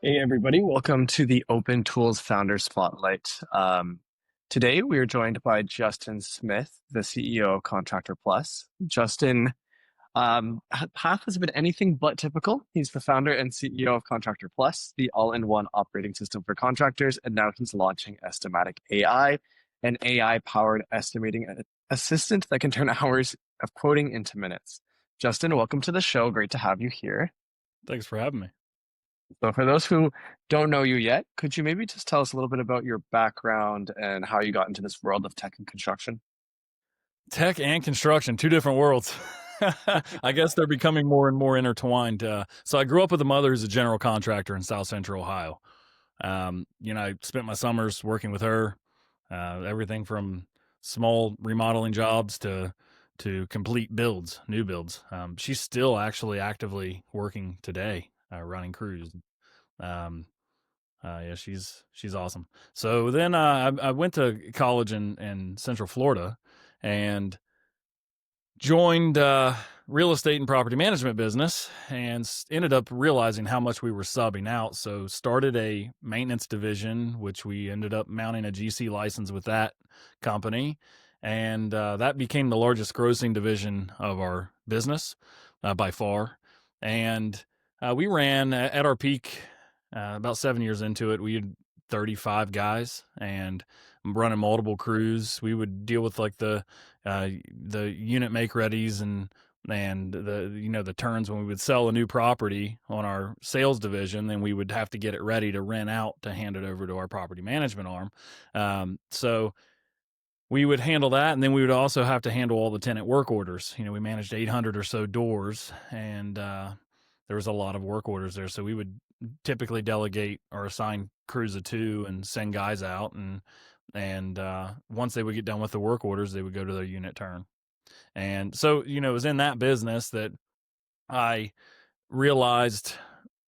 Hey everybody, welcome to the Open Tools Founder Spotlight. Today we are joined by Justin Smith, the CEO of Contractor Plus. Justin, path has been anything but typical. He's the founder and CEO of Contractor Plus, the all-in-one operating system for contractors, and now he's launching Estimatic AI, an AI-powered estimating assistant that can turn hours of quoting into minutes. Justin, welcome to the show. Great to have you here. Thanks for having me. So, for those who don't know you yet, could you maybe just tell us a little bit about your background and how you got into this world of tech and construction? Tech and construction, two different worlds. I guess they're becoming more and more intertwined. So I grew up with a mother who's a general contractor in South Central Ohio. I spent my summers working with her, everything from small remodeling jobs to complete builds, new builds. She's still actually actively working today, running crews. Um, yeah, she's awesome. So then I went to college in Central Florida and joined real estate and property management business and ended up realizing how much we were subbing out. So started a maintenance division, which we ended up mounting a GC license with that company. And that became the largest grossing division of our business by far. And we ran at our peak about 7 years into it. We had 35 guys and running multiple crews. We would deal with like the unit make readies and the turns when we would sell a new property on our sales division. Then we would have to get it ready to rent out to hand it over to our property management arm. So we would handle that, and then we would also have to handle all the tenant work orders. We managed 800 or so doors, and there was a lot of work orders there. So we would typically delegate or assign crews of two and send guys out, and once they would get done with the work orders, they would go to their unit turn. And so, it was in that business that I realized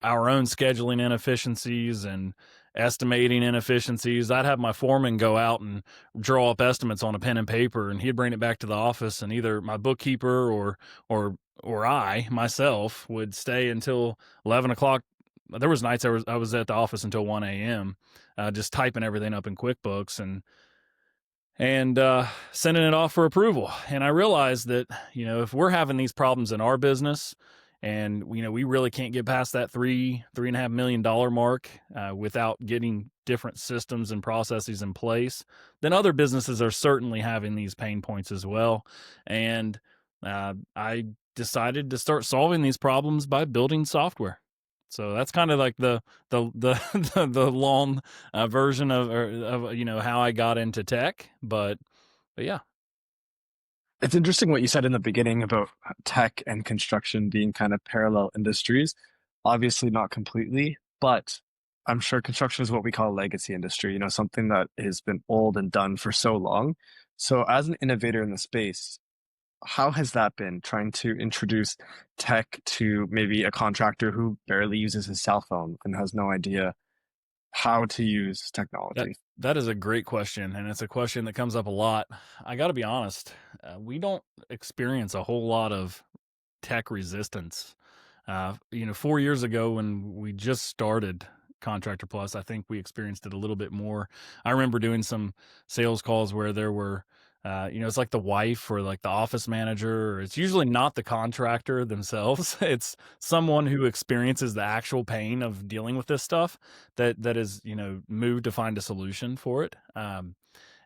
our own scheduling inefficiencies and estimating inefficiencies. I'd have my foreman go out and draw up estimates on a pen and paper, and he'd bring it back to the office, and either my bookkeeper or I myself would stay until 11 o'clock. There was nights I was at the office until 1 a.m. Just typing everything up in QuickBooks and sending it off for approval. And I realized that, if we're having these problems in our business and, we really can't get past that $3.5 million mark without getting different systems and processes in place, then other businesses are certainly having these pain points as well. And I decided to start solving these problems by building software. So that's kind of like the long version of how I got into tech, but yeah. It's interesting what you said in the beginning about tech and construction being kind of parallel industries. Obviously, not completely, but I'm sure construction is what we call a legacy industry, something that has been old and done for so long. So, as an innovator in the space, how has that been trying to introduce tech to maybe a contractor who barely uses his cell phone and has no idea how to use That technology? that is a great question, and it's a question that comes up a lot. I got to be honest, we don't experience a whole lot of tech resistance. 4 years ago when we just started Contractor Plus, I think we experienced it a little bit more. I remember doing some sales calls where there were, it's like the wife or like the office manager. Or it's usually not the contractor themselves. It's someone who experiences the actual pain of dealing with this stuff that is, moved to find a solution for it.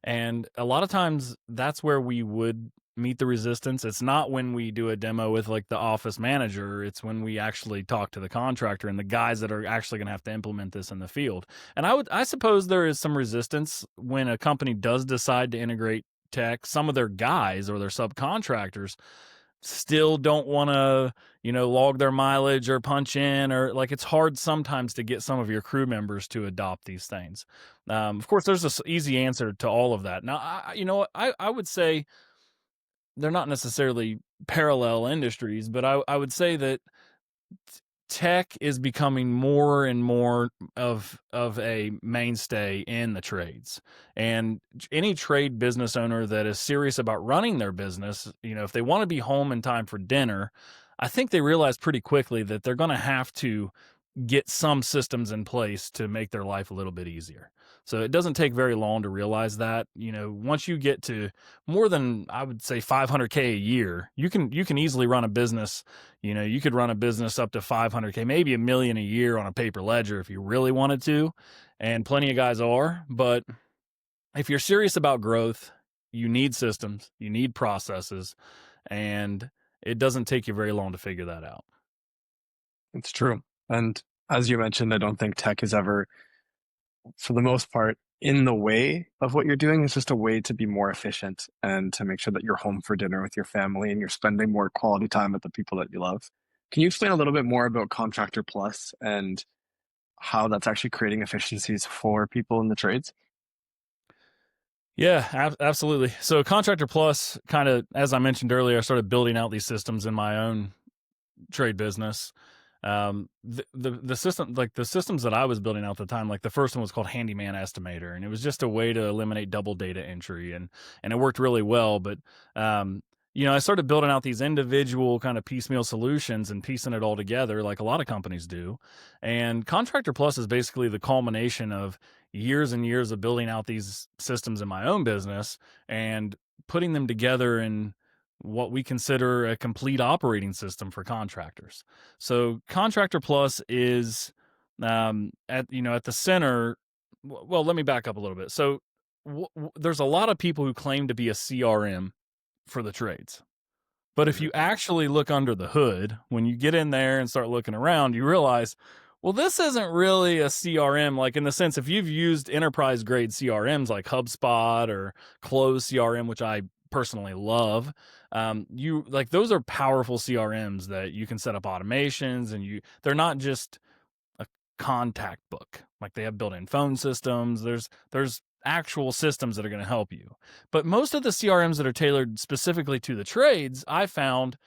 And a lot of times that's where we would meet the resistance. It's not when we do a demo with like the office manager, it's when we actually talk to the contractor and the guys that are actually going to have to implement this in the field. And I suppose there is some resistance when a company does decide to integrate tech. Some of their guys or their subcontractors still don't want to, log their mileage or punch in, or like it's hard sometimes to get some of your crew members to adopt these things. Of course, there's this easy answer to all of that. Now, I would say they're not necessarily parallel industries, but I would say that tech is becoming more and more of a mainstay in the trades. And any trade business owner that is serious about running their business, if they want to be home in time for dinner, I think they realize pretty quickly that they're going to have to get some systems in place to make their life a little bit easier. So it doesn't take very long to realize that, once you get to more than, I would say, 500K a year, you can easily run a business. You could run a business up to 500K, maybe a million a year on a paper ledger if you really wanted to, and plenty of guys are. But if you're serious about growth, you need systems, you need processes, and it doesn't take you very long to figure that out. It's true. And as you mentioned, I don't think tech is ever, for the most part, in the way of what you're doing. It's just a way to be more efficient and to make sure that you're home for dinner with your family and you're spending more quality time with the people that you love. Can you explain a little bit more about Contractor Plus and how that's actually creating efficiencies for people in the trades? Yeah, absolutely. So Contractor Plus, kind of, as I mentioned earlier, I started building out these systems in my own trade business. The system, like the systems that I was building out at the time, like the first one was called Handyman Estimator, and it was just a way to eliminate double data entry, and it worked really well. But I started building out these individual kind of piecemeal solutions and piecing it all together, like a lot of companies do. And Contractor Plus is basically the culmination of years and years of building out these systems in my own business and putting them together in what we consider a complete operating system for contractors. So Contractor Plus is at the center. Well, let me back up a little bit. So there's a lot of people who claim to be a CRM for the trades. But if Mhm. you actually look under the hood, when you get in there and start looking around, you realize, well, this isn't really a CRM, like in the sense, if you've used enterprise grade CRMs like HubSpot or Close CRM, which I personally love, you like those are powerful CRMs that you can set up automations, and they're not just a contact book. Like they have built-in phone systems. There's actual systems that are going to help you. But most of the CRMs that are tailored specifically to the trades, I found,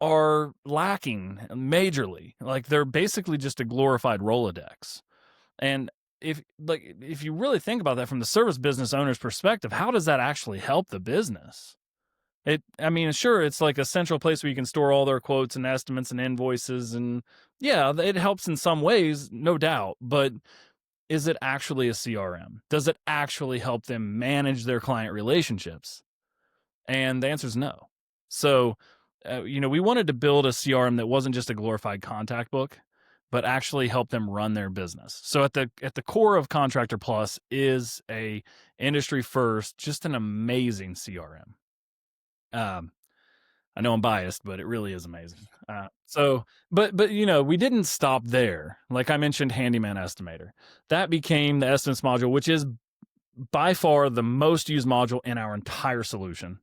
are lacking majorly. Like they're basically just a glorified Rolodex. And if you really think about that from the service business owner's perspective, how does that actually help the business? I mean, sure, it's like a central place where you can store all their quotes and estimates and invoices, and yeah, it helps in some ways, no doubt. But is it actually a CRM? Does it actually help them manage their client relationships? And the answer is no. So, we wanted to build a CRM that wasn't just a glorified contact book, but actually help them run their business. So at the core of Contractor Plus is a industry first, just an amazing CRM. Um, I know I'm biased, but it really is amazing. But we didn't stop there. Like I mentioned, Handyman Estimator, that became the estimates module, which is by far the most used module in our entire solution.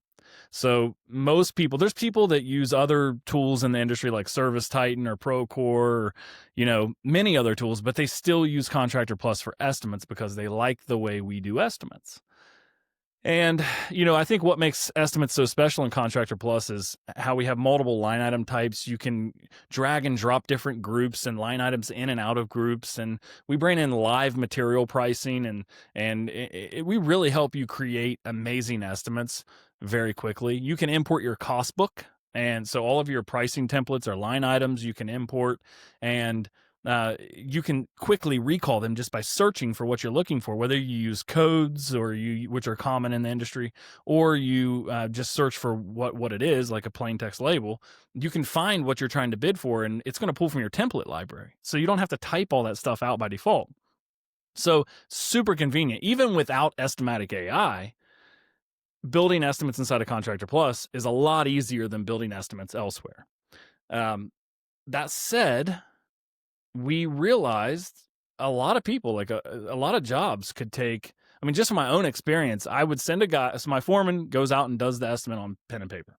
So there's people that use other tools in the industry like Service Titan or Procore, or, many other tools, but they still use Contractor Plus for estimates because they like the way we do estimates. And, I think what makes estimates so special in Contractor Plus is how we have multiple line item types. You can drag and drop different groups and line items in and out of groups. And we bring in live material pricing, and we really help you create amazing estimates very quickly. You can import your cost book. And so all of your pricing templates are line items you can import, and you can quickly recall them just by searching for what you're looking for, whether you use codes which are common in the industry, or you just search for what it is, like a plain text label. You can find what you're trying to bid for, and it's going to pull from your template library. So you don't have to type all that stuff out by default. So super convenient. Even without Estimatic AI, building estimates inside of Contractor Plus is a lot easier than building estimates elsewhere. Um, that said, we realized a lot of people, like a lot of jobs could take. I mean, just from my own experience, I would send a guy. So my foreman goes out and does the estimate on pen and paper.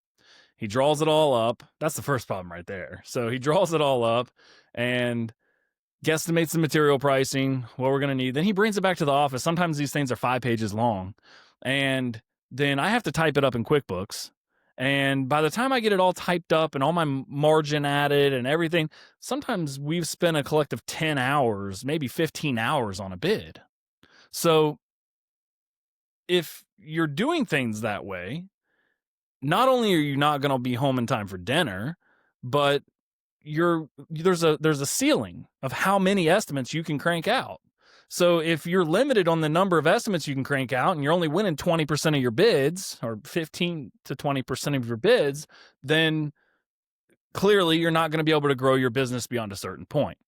He draws it all up. That's the first problem right there. So he draws it all up and guesstimates the material pricing, what we're going to need. Then he brings it back to the office. Sometimes these things are 5 pages long. And then I have to type it up in QuickBooks. And by the time I get it all typed up and all my margin added and everything, sometimes we've spent a collective 10 hours, maybe 15 hours on a bid. So if you're doing things that way, not only are you not going to be home in time for dinner, but there's a ceiling of how many estimates you can crank out. So if you're limited on the number of estimates you can crank out and you're only winning 20% of your bids, or 15 to 20% of your bids, then clearly you're not going to be able to grow your business beyond a certain point.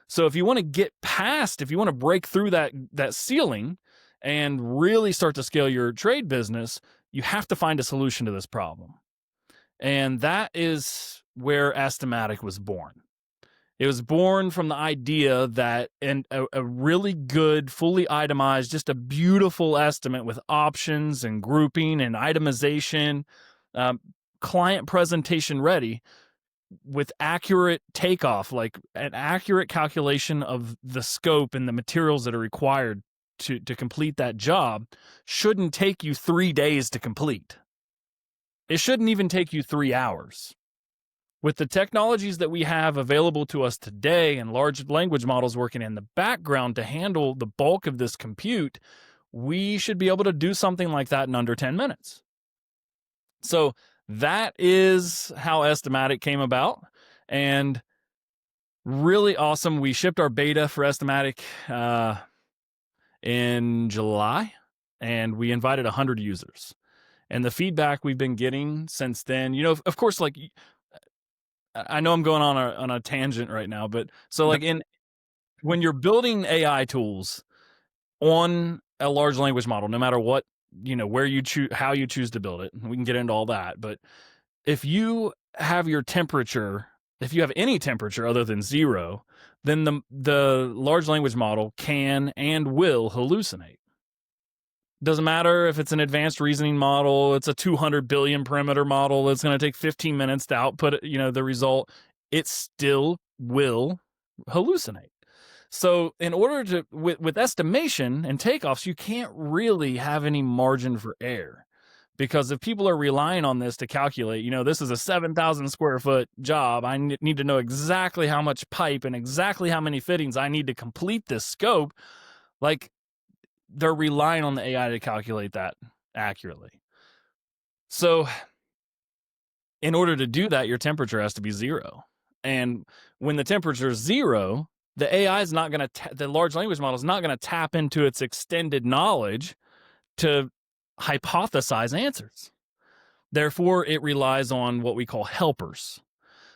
So if you want to get past, if you want to break through that ceiling and really start to scale your trade business, you have to find a solution to this problem. And that is where Estimatic was born. It was born from the idea that a really good, fully itemized, just a beautiful estimate with options and grouping and itemization, client presentation ready, with accurate takeoff, like an accurate calculation of the scope and the materials that are required to complete that job, shouldn't take you 3 days to complete. It shouldn't even take you 3 hours. With the technologies that we have available to us today and large language models working in the background to handle the bulk of this compute, we should be able to do something like that in under 10 minutes. So that is how Estimatic came about, and really awesome. We shipped our beta for Estimatic in July, and we invited 100 users. And the feedback we've been getting since then, of course, like, I know I'm going on a tangent right now, but so like when you're building AI tools on a large language model, no matter what, where you choose, how you choose to build it, we can get into all that. But if you have your temperature, if you have any temperature other than 0, then the large language model can and will hallucinate. Doesn't matter if it's an advanced reasoning model, it's a 200 billion parameter model, it's going to take 15 minutes to output, the result, it still will hallucinate. So in order to, with estimation and takeoffs, you can't really have any margin for error, because if people are relying on this to calculate, this is a 7,000 square foot job, I need to know exactly how much pipe and exactly how many fittings I need to complete this scope, like, they're relying on the AI to calculate that accurately. So in order to do that, your temperature has to be 0. And when the temperature is 0, the AI is not going to, the large language model is not going to tap into its extended knowledge to hypothesize answers. Therefore, it relies on what we call helpers.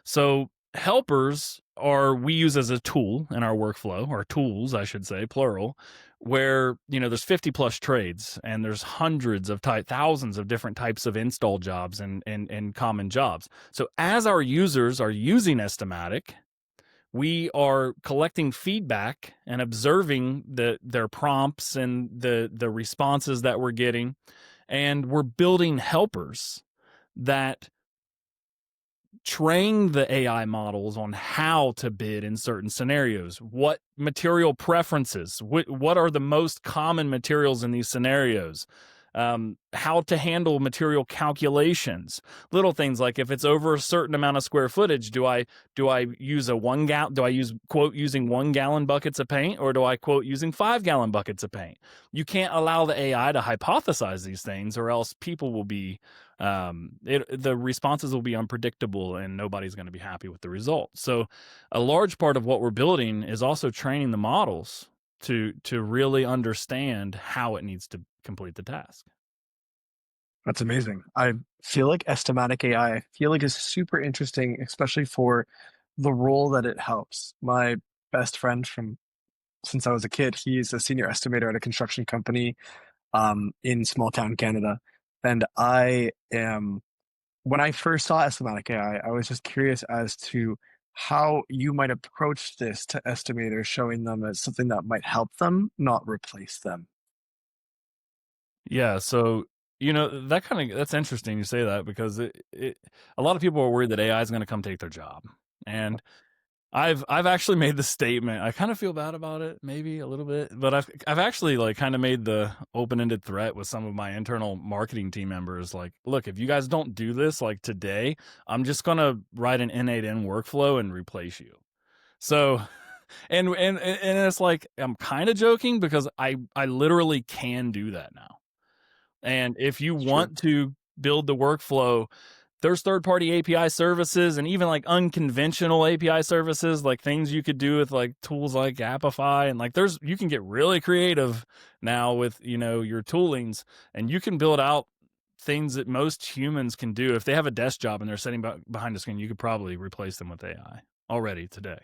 So helpers we use as a tool in our workflow, or tools, I should say, plural, where, there's 50 plus trades and there's hundreds of thousands of different types of install jobs and common jobs. So as our users are using Estimatic, we are collecting feedback and observing their prompts and the responses that we're getting, and we're building helpers that train the AI models on how to bid in certain scenarios, what material preferences, what are the most common materials in these scenarios, how to handle material calculations, little things like, if it's over a certain amount of square footage, do I use quote using 1 gallon buckets of paint, or do I quote using 5 gallon buckets of paint? You can't allow the AI to hypothesize these things, or else people will be the responses will be unpredictable and nobody's going to be happy with the result. So a large part of what we're building is also training the models to really understand how it needs to complete the task. That's amazing. I feel like Estimatic AI, I feel like, is super interesting, especially for the role that it helps. My best friend from since I was a kid, he's a senior estimator at a construction company in small town Canada. And when I first saw Estimatic AI, I was just curious as to how you might approach this to estimators, showing them as something that might help them, not replace them. Yeah, so that's interesting you say that, because a lot of people are worried that AI is going to come take their job, and I've actually made the statement. I kind of feel bad about it, maybe a little bit, but I've actually like kind of made the open-ended threat with some of my internal marketing team members. Like, look, if you guys don't do this like today, I'm just gonna write an N8N workflow and replace you. So, and it's like, I'm kind of joking, because I literally can do that now. And if you It's true. want to build the workflow there's third-party API services and even like unconventional API services, like things you could do with like tools like Appify, and like you can get really creative now with your toolings, and you can build out things that most humans can do. If they have a desk job and they're sitting behind a screen, you could probably replace them with AI already today.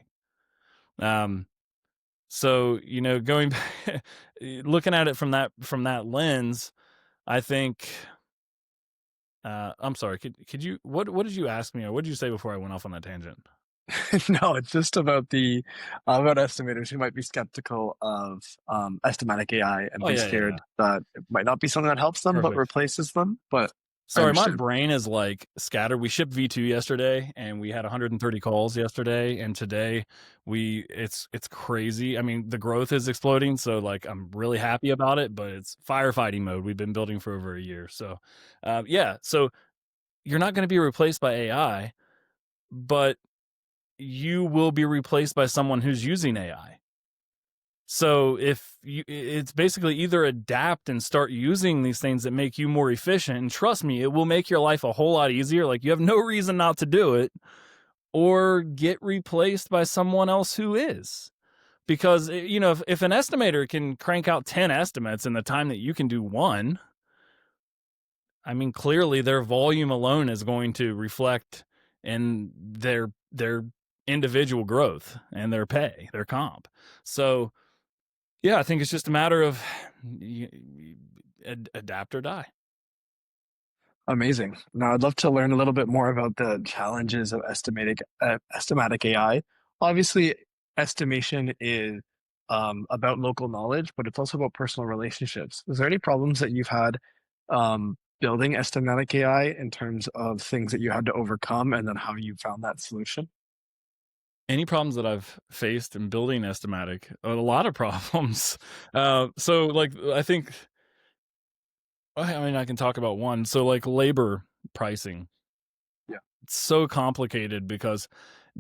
So going looking at it from that lens, I think. I'm sorry. Could you what did you ask me, or what did you say before I went off on that tangent? No, it's just about the about estimators who might be skeptical of estimatic AI and Oh be yeah, yeah, yeah. scared that it might not be something that helps them but Perfect. replaces them. But I Sorry, my understand. brain is like scattered. We shipped V2 yesterday, and we had 130 calls yesterday, and today it's crazy. I mean, the growth is exploding, so like I'm really happy about it, but it's firefighting mode. We've been building for over a year, so yeah. So you're not going to be replaced by AI, but you will be replaced by someone who's using AI. So it's basically either adapt and start using these things that make you more efficient, and trust me, it will make your life a whole lot easier. Like you have no reason not to do it, or get replaced by someone else who is. Because if an estimator can crank out 10 estimates in the time that you can do one, I mean, clearly their volume alone is going to reflect in their individual growth and their pay, their comp. So yeah, I think it's just a matter of adapt or die. Amazing. Now, I'd love to learn a little bit more about the challenges of estimatic AI. Obviously, estimation is about local knowledge, but it's also about personal relationships. Is there any problems that you've had building estimatic AI in terms of things that you had to overcome and then how you found that solution? Any problems that I've faced in building Estimatic, a lot of problems. So like I think, I mean, I can talk about one. So like labor pricing, Yeah. it's so complicated because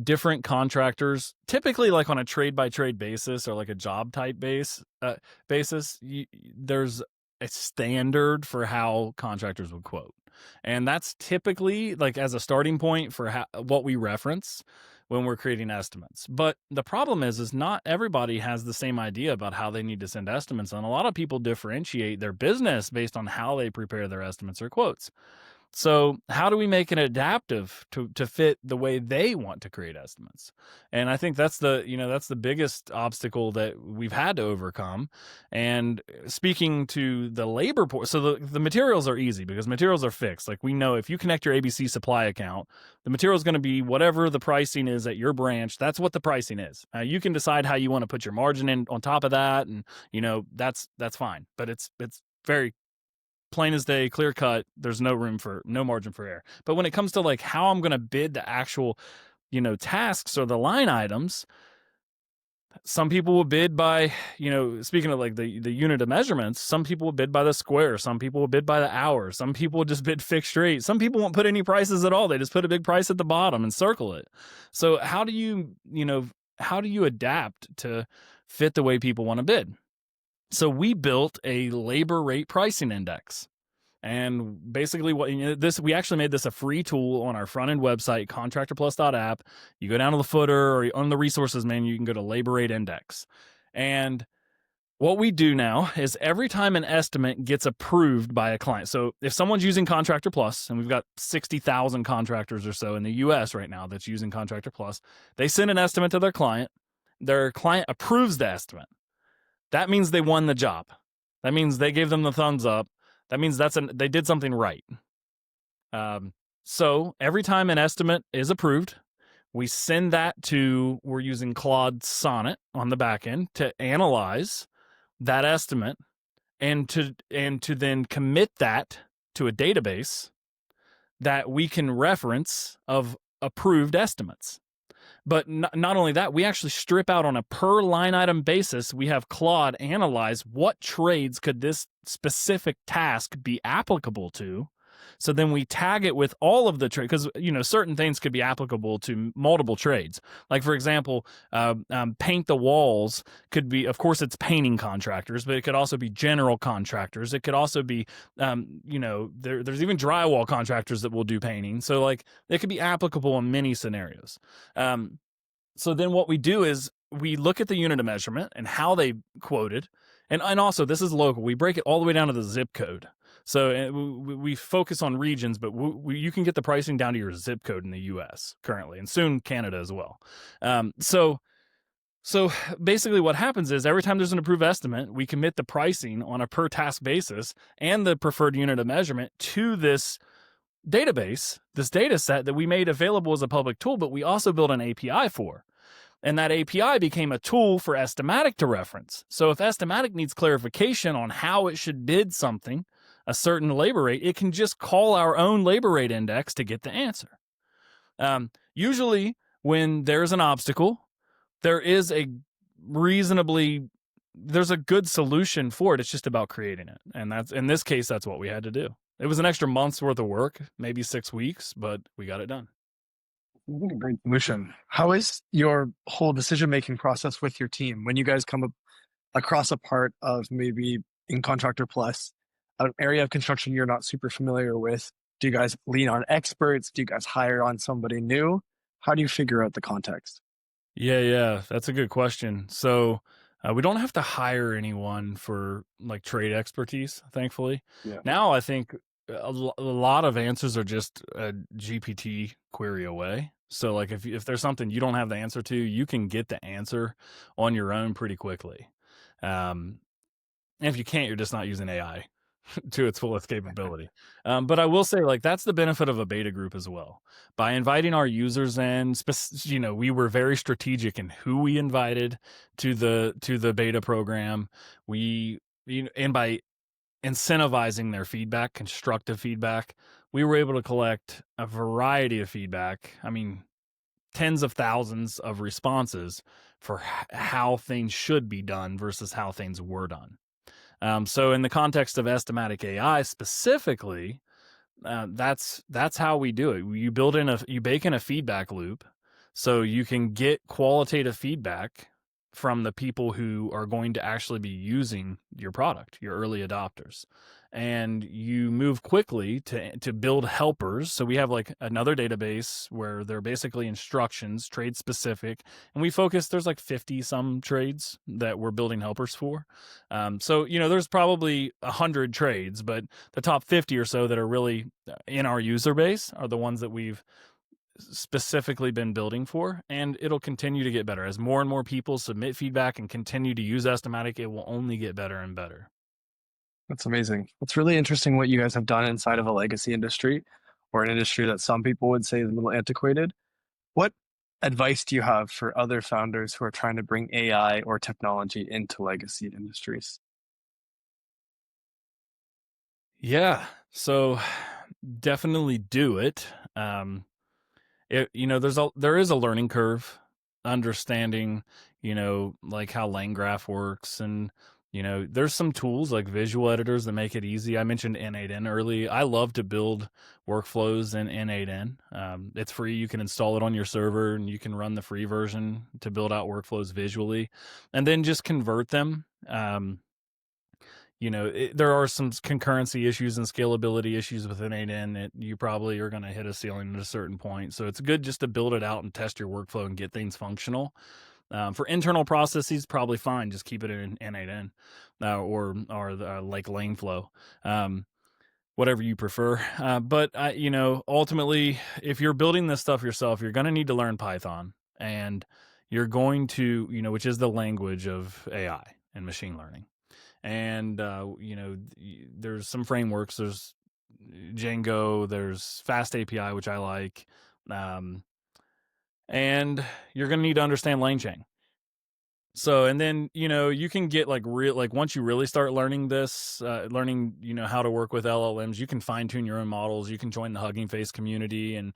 different contractors, typically like on a trade by trade basis or like a job type basis, there's a standard for how contractors would quote, and that's typically like as a starting point for what we reference when we're creating estimates. But the problem is not everybody has the same idea about how they need to send estimates, and a lot of people differentiate their business based on how they prepare their estimates or quotes. So how do we make it adaptive to fit the way they want to create estimates? And I think that's the biggest obstacle that we've had to overcome. And speaking to the labor so the materials are easy because materials are fixed. Like we know if you connect your ABC supply account, the material is going to be whatever the pricing is at your branch. That's what the pricing is. You can decide how you want to put your margin in on top of that, and that's fine. But it's very plain as day, clear cut. There's no margin for error. But when it comes to like how I'm going to bid the actual, tasks or the line items, some people will bid by, speaking of like the unit of measurements, some people will bid by the square, some people will bid by the hour, some people will just bid fixed rate, some people won't put any prices at all. They just put a big price at the bottom and circle it. So how do you adapt to fit the way people want to bid? So we built a labor rate pricing index. And basically, we actually made this a free tool on our front end website, contractorplus.app. You go down to the footer or on the resources menu, you can go to labor rate index. And what we do now is every time an estimate gets approved by a client. So if someone's using Contractor Plus, and we've got 60,000 contractors or so in the US right now that's using Contractor Plus, they send an estimate to their client approves the estimate. That means they won the job. That means they gave them the thumbs up. That means they did something right. So every time an estimate is approved, we send that we're using Claude Sonnet on the back end to analyze that estimate and to then commit that to a database that we can reference of approved estimates. But not only that, we actually strip out on a per line item basis. We have Claude analyze what trades could this specific task be applicable to, So then we tag it with all of the trade, because certain things could be applicable to multiple trades. Like for example, paint the walls could be, of course, it's painting contractors, but it could also be general contractors. It could also be, there's even drywall contractors that will do painting. So like it could be applicable in many scenarios. So then what we do is we look at the unit of measurement and how they quoted. And also, this is local. We break it all the way down to the zip code. So we focus on regions, but you can get the pricing down to your zip code in the U.S. currently, and soon Canada as well. So basically what happens is every time there's an approved estimate, we commit the pricing on a per task basis and the preferred unit of measurement to this database, this data set that we made available as a public tool, but we also built an API for. And that API became a tool for Estimatic to reference. So if Estimatic needs clarification on how it should bid something, a certain labor rate, it can just call our own labor rate index to get the answer. Usually when there's an obstacle, there's a good solution for it. It's just about creating it. And that's, in this case, that's what we had to do. It was an extra month's worth of work, maybe 6 weeks, but we got it done. A great solution. How is your whole decision-making process with your team when you guys come across a part of maybe in Contractor Plus, an area of construction you're not super familiar with? Do you guys lean on experts? Do you guys hire on somebody new? How do you figure out the context? Yeah, that's a good question. So we don't have to hire anyone for like trade expertise, thankfully. Yeah. Now I think a lot of answers are just a GPT query away. So like if there's something you don't have the answer to, you can get the answer on your own pretty quickly. And if you can't, you're just not using AI to its fullest capability. But I will say, like, that's the benefit of a beta group as well. By inviting our users in, we were very strategic in who we invited to the beta program. And by incentivizing their feedback, constructive feedback, we were able to collect a variety of feedback. I mean, tens of thousands of responses for how things should be done versus how things were done. So in the context of Estimatic AI specifically, that's how we do it. You bake in a feedback loop, so you can get qualitative feedback from the people who are going to actually be using your product, your early adopters. And you move quickly to build helpers. So we have like another database where they're basically instructions, trade specific. And there's like 50 some trades that we're building helpers for. So, there's probably 100 trades, but the top 50 or so that are really in our user base are the ones that we've specifically been building for, and it'll continue to get better. As more and more people submit feedback and continue to use Estimatic, it will only get better and better. That's amazing. It's really interesting what you guys have done inside of a legacy industry or an industry that some people would say is a little antiquated. What advice do you have for other founders who are trying to bring AI or technology into legacy industries? Yeah, so definitely do it. There is a learning curve, understanding, like how lane graph works, and there's some tools like visual editors that make it easy. I mentioned N8N early. I love to build workflows in N8N. It's free. You can install it on your server, and you can run the free version to build out workflows visually, and then just convert them. There are some concurrency issues and scalability issues with an 8N that you probably are going to hit a ceiling at a certain point. So it's good just to build it out and test your workflow and get things functional. For internal processes, probably fine. Just keep it in N8N or like lane flow, whatever you prefer. But ultimately, if you're building this stuff yourself, you're going to need to learn Python, and you're going to, which is the language of AI and machine learning. And there's some frameworks. There's Django. There's Fast API, which I like. And you're going to need to understand LangChain. So, and then you can get once you really start learning this, how to work with LLMs, you can fine tune your own models. You can join the Hugging Face community and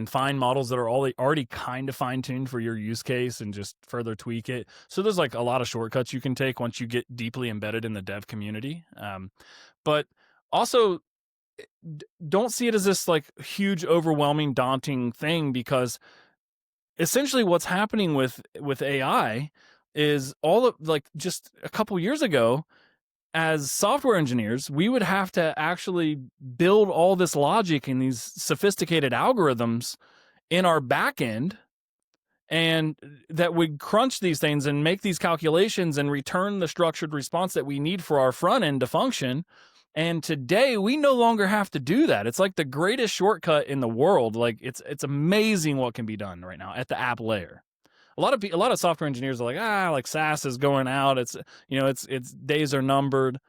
find models that are already kind of fine tuned for your use case and just further tweak it. So there's like a lot of shortcuts you can take once you get deeply embedded in the dev community. But also, don't see it as this like huge, overwhelming, daunting thing, because essentially what's happening with AI is all of like just a couple years ago, as software engineers, we would have to actually build all this logic and these sophisticated algorithms in our back end, and that would crunch these things and make these calculations and return the structured response that we need for our front end to function. And today we no longer have to do that. It's like the greatest shortcut in the world. Like it's amazing what can be done right now at the app layer. A lot of software engineers are like SaaS is going out. It's days are numbered.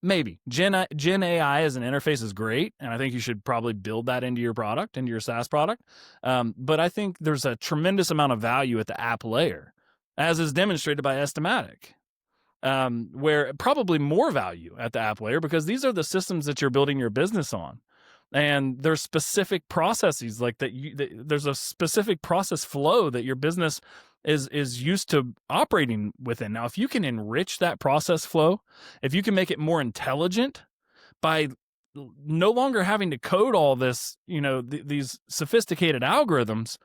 Maybe Gen AI as an interface is great, and I think you should probably build that into your product, into your SaaS product. But I think there's a tremendous amount of value at the app layer, as is demonstrated by Estimatic, where probably more value at the app layer, because these are the systems that you're building your business on, and there's specific processes like that. There's a specific process flow that your business is used to operating within. Now, if you can enrich that process flow, if you can make it more intelligent by no longer having to code all this, these sophisticated algorithms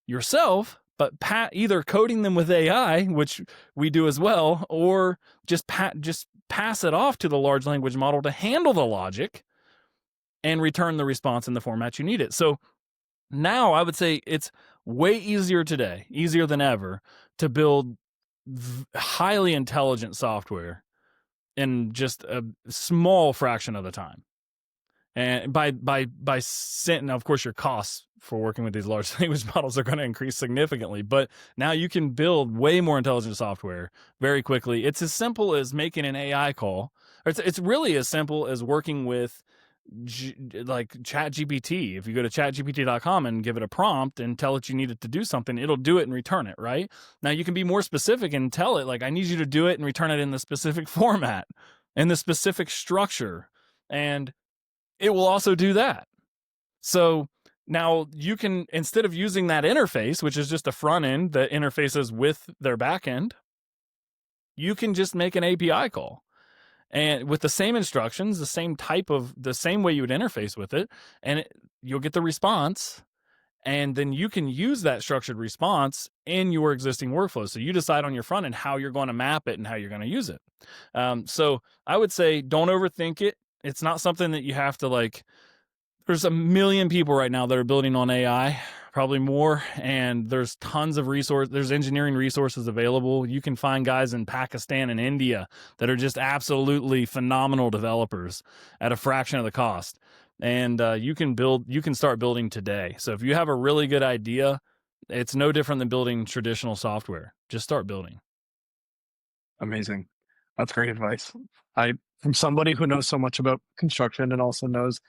yourself, but either coding them with AI, which we do as well, or just pass it off to the large language model to handle the logic and return the response in the format you need it. So now I would say it's way easier today, easier than ever, to build highly intelligent software in just a small fraction of the time. And now, of course, your costs for working with these large language models are going to increase significantly. But now you can build way more intelligent software very quickly. It's as simple as making an AI call. It's really as simple as working with like ChatGPT. If you go to chatgpt.com and give it a prompt and tell it you need it to do something, it'll do it and return it, right? Now you can be more specific and tell it, like, I need you to do it and return it in the specific format, in the specific structure, and it will also do that. So now you can, instead of using that interface, which is just a front end that interfaces with their back end, you can just make an API call, and with the same instructions, the same way you would interface with it, and you'll get the response. And then you can use that structured response in your existing workflow. So you decide on your front end how you're going to map it and how you're going to use it. So I would say don't overthink it. It's not something that you have to there's a million people right now that are building on AI, probably more, and there's tons of there's engineering resources available. You can find guys in Pakistan and India that are just absolutely phenomenal developers at a fraction of the cost. And you can start building today. So if you have a really good idea, it's no different than building traditional software. Just start building. Amazing. That's great advice. From somebody who knows so much about construction and also knows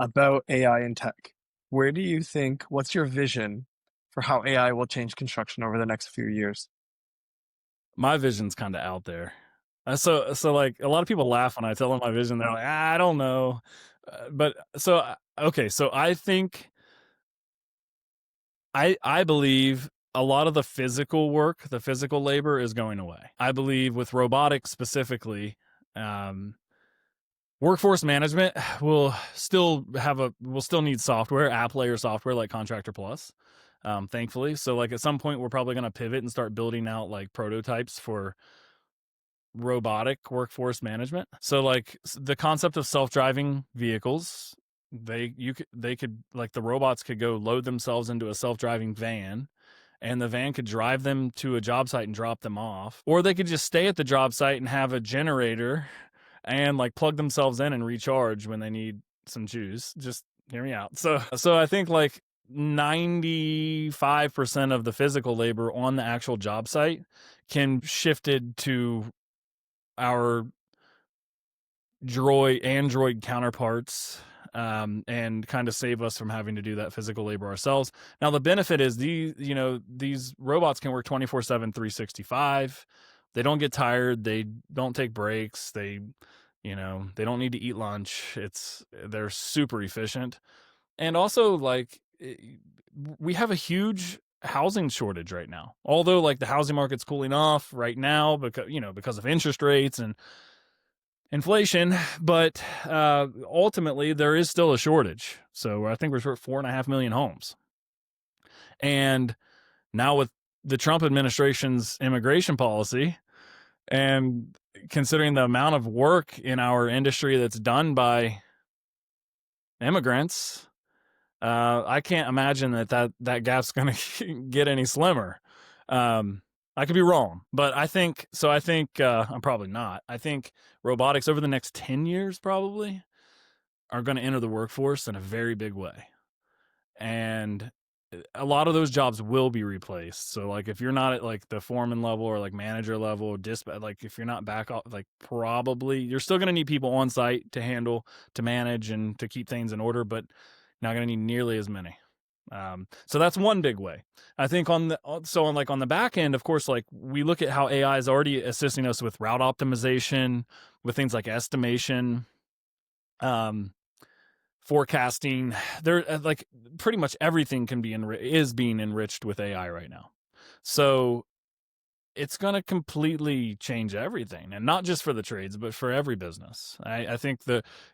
about AI and tech, what's your vision for how AI will change construction over the next few years? My vision's kind of out there. So like a lot of people laugh when I tell them my vision. They're like, I don't know. Okay. So I think, I believe a lot of the physical work, the physical labor is going away. I believe with robotics specifically, workforce management will still need software, app layer software like Contractor Plus, thankfully. So like at some point we're probably going to pivot and start building out like prototypes for robotic workforce management. So like the concept of self-driving vehicles, they could like the robots could go load themselves into a self-driving van, and the van could drive them to a job site and drop them off, or they could just stay at the job site and have a generator and like plug themselves in and recharge when they need some juice. Just hear me out. So I think like 95% of the physical labor on the actual job site can shifted to our Android counterparts, and kind of save us from having to do that physical labor ourselves. Now, the benefit is these robots can work 24/7, 365. They don't get tired. They don't take breaks. They don't need to eat lunch. They're super efficient. And also we have a huge housing shortage right now. Although like the housing market's cooling off right now because of interest rates, and inflation, but ultimately there is still a shortage. So I think we're short 4.5 million homes. And now with the Trump administration's immigration policy, and considering the amount of work in our industry that's done by immigrants, I can't imagine that gap's going to get any slimmer. I could be wrong, but I think so. I think I'm probably not. I think robotics over the next 10 years probably are going to enter the workforce in a very big way, and a lot of those jobs will be replaced. So like if you're not at like the foreman level or like manager level, dispatch, like if you're not back off, like probably you're still going to need people on site to handle, to manage, and to keep things in order, but not going to need nearly as many. So that's one big way. I think on the back end, of course, like we look at how AI is already assisting us with route optimization, with things like estimation, um, forecasting. There, like pretty much everything is being enriched with AI right now. So it's going to completely change everything, and not just for the trades, but for every business. I think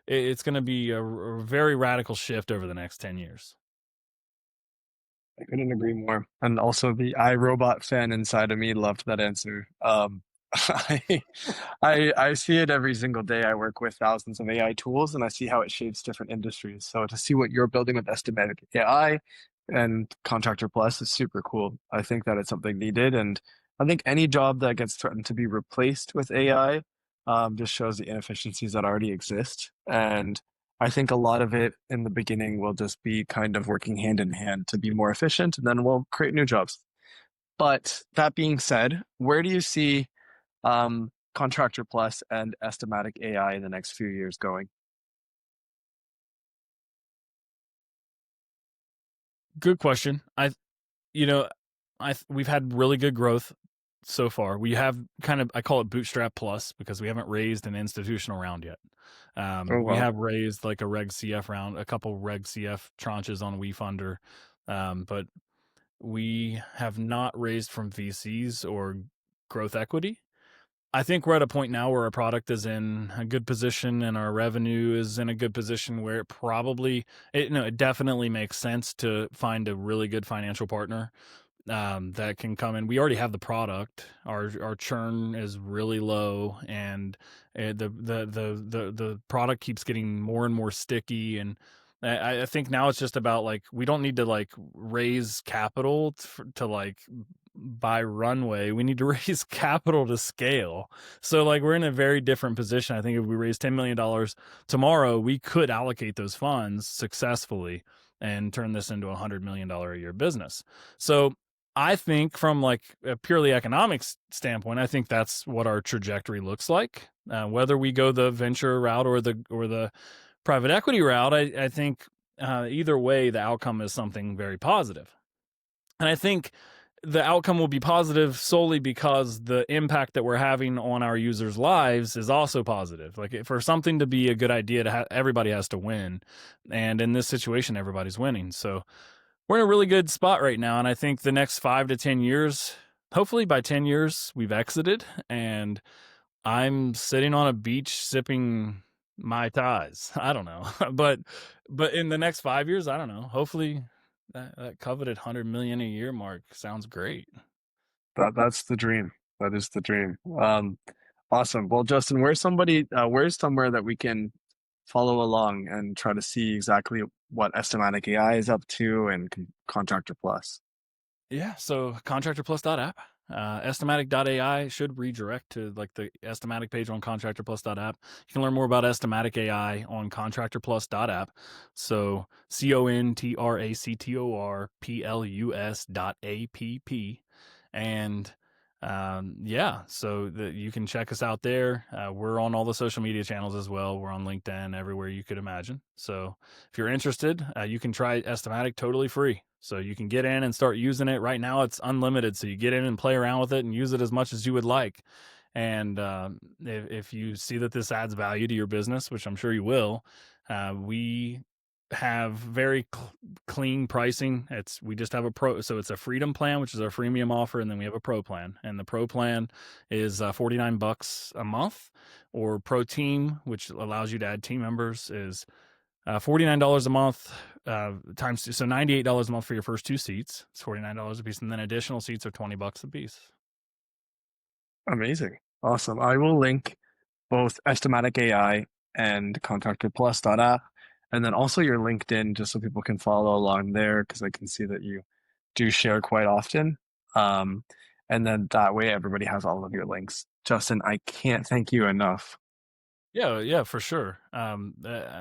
it's going to be a very radical shift over the next 10 years. I couldn't agree more. And also the iRobot fan inside of me loved that answer. I, I see it every single day. I work with thousands of AI tools and I see how it shapes different industries. So to see what you're building with Estimatic AI and Contractor Plus is super cool. I think that it's something needed. And I think any job that gets threatened to be replaced with AI just shows the inefficiencies that already exist. And I think a lot of it in the beginning will just be kind of working hand in hand to be more efficient, and then we'll create new jobs. But that being said, where do you see Contractor Plus and Estimatic AI in the next few years going? Good question. You know, we've had really good growth so far. We have kind of, I call it bootstrap plus, because we haven't raised an institutional round yet. Oh, We well, have raised like a Reg CF round, a couple Reg CF tranches on WeFunder, but we have not raised from VCs or growth equity. I think we're at a point now where our product is in a good position and our revenue is in a good position where it definitely makes sense to find a really good financial partner that can come in. We already have the product. Our churn is really low, and the product keeps getting more and more sticky. And I think now it's just about like we don't need to like raise capital to like buy runway. We need to raise capital to scale. So like we're in a very different position. I think if we raise $10 million tomorrow, we could allocate those funds successfully and turn this into $100 million a year business. So I think from like a purely economics standpoint, I think that's what our trajectory looks like. Whether we go the venture route or the private equity route, I think either way, the outcome is something very positive. And I think the outcome will be positive solely because the impact that we're having on our users' lives is also positive. Like for something to be a good idea, everybody has to win, and in this situation, everybody's winning. So we're in a really good spot right now, and I think the next 5 to 10 years, hopefully by 10 years, we've exited, and I'm sitting on a beach sipping Mai Tais. I don't know, but in the next 5 years, I don't know. Hopefully, that coveted 100 million a year mark sounds great. That's the dream. That is the dream. Awesome. Well, Justin, where's somewhere that we can follow along and try to see exactly what Estimatic AI is up to and Contractor Plus? Yeah, so contractorplus.app. Estimatic.ai should redirect to like the Estimatic page on contractorplus.app. You can learn more about Estimatic AI on contractorplus.app. So contractorplus.app. And yeah, so you can check us out there. We're on all the social media channels as well. We're on LinkedIn, everywhere you could imagine. So if you're interested, you can try Estimatic totally free. So you can get in and start using it. Right now, it's unlimited. So you get in and play around with it and use it as much as you would like. And if you see that this adds value to your business, which I'm sure you will, we have very clean pricing. We just have a pro, so it's a freedom plan, which is our freemium offer, and then we have a pro plan. And the pro plan is $49 a month, or Pro Team, which allows you to add team members, is $49 a month times two, so $98 a month for your first 2 seats. It's $49 a piece, and then additional seats are $20 a piece. Amazing. Awesome. I will link both Estimatic AI and Contractor Plus app, and then also your LinkedIn just so people can follow along there because I can see that you do share quite often. Um, and then that way everybody has all of your links. Justin, I can't thank you enough. Yeah, yeah, for sure.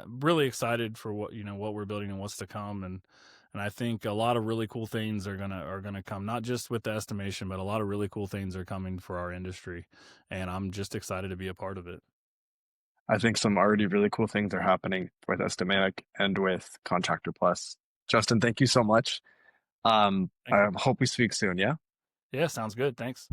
Really excited for what we're building and what's to come, and I think a lot of really cool things are gonna come, not just with the estimation, but a lot of really cool things are coming for our industry, and I'm just excited to be a part of it. I think some already really cool things are happening with Estimatic and with Contractor Plus. Justin, thank you so much. Thank I you. hope we speak soon. Yeah. Yeah, sounds good. Thanks.